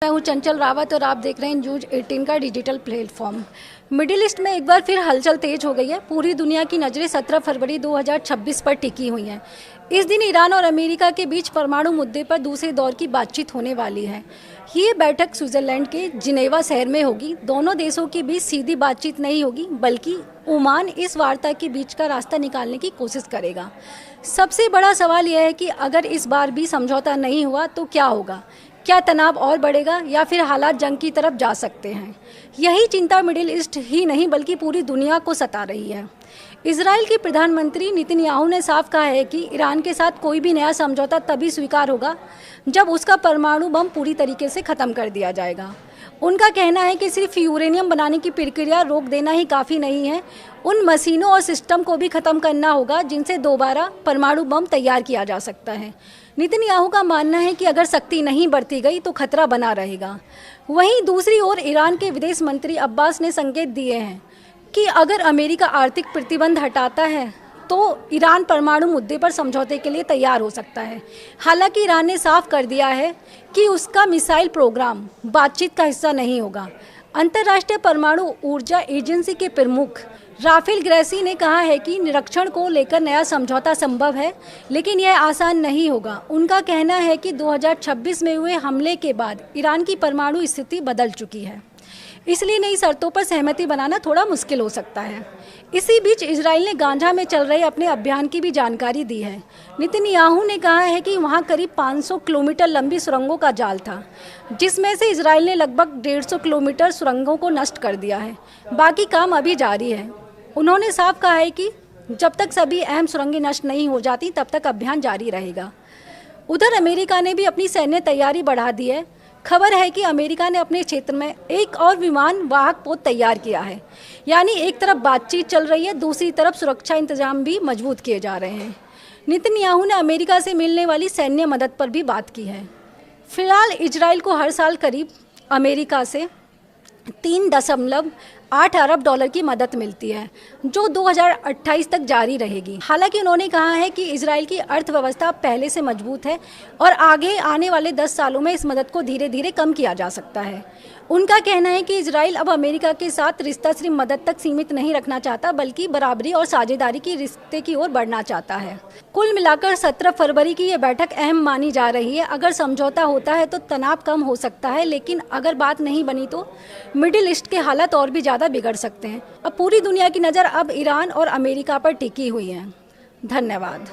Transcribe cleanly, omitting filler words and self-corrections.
मैं हूँ चंचल रावत और आप देख रहे हैं न्यूज 18 का डिजिटल प्लेटफॉर्म। मिडिल ईस्ट में एक बार फिर हलचल तेज हो गई है। पूरी दुनिया की नज़रें 17 फरवरी 2026 पर टिकी हुई हैं। इस दिन ईरान और अमेरिका के बीच परमाणु मुद्दे पर दूसरे दौर की बातचीत होने वाली है। ये बैठक स्विट्जरलैंड के जिनेवा शहर में होगी। दोनों देशों के बीच सीधी बातचीत नहीं होगी, बल्कि ओमान इस वार्ता के बीच का रास्ता निकालने की कोशिश करेगा। सबसे बड़ा सवाल यह है कि अगर इस बार भी समझौता नहीं हुआ तो क्या होगा? क्या तनाव और बढ़ेगा या फिर हालात जंग की तरफ जा सकते हैं? यही चिंता मिडिल ईस्ट ही नहीं बल्कि पूरी दुनिया को सता रही है। इजराइल के प्रधानमंत्री नेतन्याहू ने साफ कहा है कि ईरान के साथ कोई भी नया समझौता तभी स्वीकार होगा जब उसका परमाणु बम पूरी तरीके से ख़त्म कर दिया जाएगा। उनका कहना है कि सिर्फ यूरेनियम बनाने की प्रक्रिया रोक देना ही काफ़ी नहीं है, उन मशीनों और सिस्टम को भी ख़त्म करना होगा जिनसे दोबारा परमाणु बम तैयार किया जा सकता है। नेतन्याहू का मानना है कि अगर सख्ती नहीं बरती गई तो खतरा बना रहेगा। वहीं दूसरी ओर ईरान के विदेश मंत्री अब्बास ने संकेत दिए हैं कि अगर अमेरिका आर्थिक प्रतिबंध हटाता है तो ईरान परमाणु मुद्दे पर समझौते के लिए तैयार हो सकता है। हालांकि ईरान ने साफ कर दिया है कि उसका मिसाइल प्रोग्राम बातचीत का हिस्सा नहीं होगा। अंतर्राष्ट्रीय परमाणु ऊर्जा एजेंसी के प्रमुख राफेल ग्रेसी ने कहा है कि निरीक्षण को लेकर नया समझौता संभव है, लेकिन यह आसान नहीं होगा। उनका कहना है कि 2026 में हुए हमले के बाद ईरान की परमाणु स्थिति बदल चुकी है, इसलिए नई शर्तों पर सहमति बनाना थोड़ा मुश्किल हो सकता है। इसी बीच इजराइल ने गाजा में चल रहे अपने अभियान की भी जानकारी दी है। नेतन्याहू ने कहा है कि वहां करीब 500 किलोमीटर लंबी सुरंगों का जाल था, जिसमें से इजराइल ने लगभग 150 किलोमीटर सुरंगों को नष्ट कर दिया है। बाकी काम अभी जारी है। उन्होंने साफ कहा है कि जब तक सभी अहम सुरंगें नष्ट नहीं हो जाती तब तक अभियान जारी रहेगा। उधर अमेरिका ने भी अपनी सैन्य तैयारी बढ़ा दी है। खबर है कि अमेरिका ने अपने क्षेत्र में एक और विमान वाहक पोत तैयार किया है। यानी एक तरफ बातचीत चल रही है, दूसरी तरफ सुरक्षा इंतजाम भी मजबूत किए जा रहे हैं। नेतन्याहू ने अमेरिका से मिलने वाली सैन्य मदद पर भी बात की है। फिलहाल इजराइल को हर साल करीब अमेरिका से 3.8 अरब डॉलर की मदद मिलती है, जो 2028 तक जारी रहेगी। हालांकि उन्होंने कहा है कि इजराइल की अर्थव्यवस्था पहले से मजबूत है और आगे आने वाले 10 सालों में इस मदद को धीरे धीरे कम किया जा सकता है। उनका कहना है कि इजराइल अब अमेरिका के साथ रिश्ता सिर्फ मदद तक सीमित नहीं रखना चाहता, बल्कि बराबरी और साझेदारी की रिश्ते की ओर बढ़ना चाहता है। कुल मिलाकर 17 फरवरी की यह बैठक अहम मानी जा रही है। अगर समझौता होता है तो तनाव कम हो सकता है, लेकिन अगर बात नहीं बनी तो मिडिल ईस्ट के हालात और भी ज़्यादा बिगड़ सकते हैं। अब पूरी दुनिया की नज़र अब ईरान और अमेरिका पर टिकी हुई है। धन्यवाद।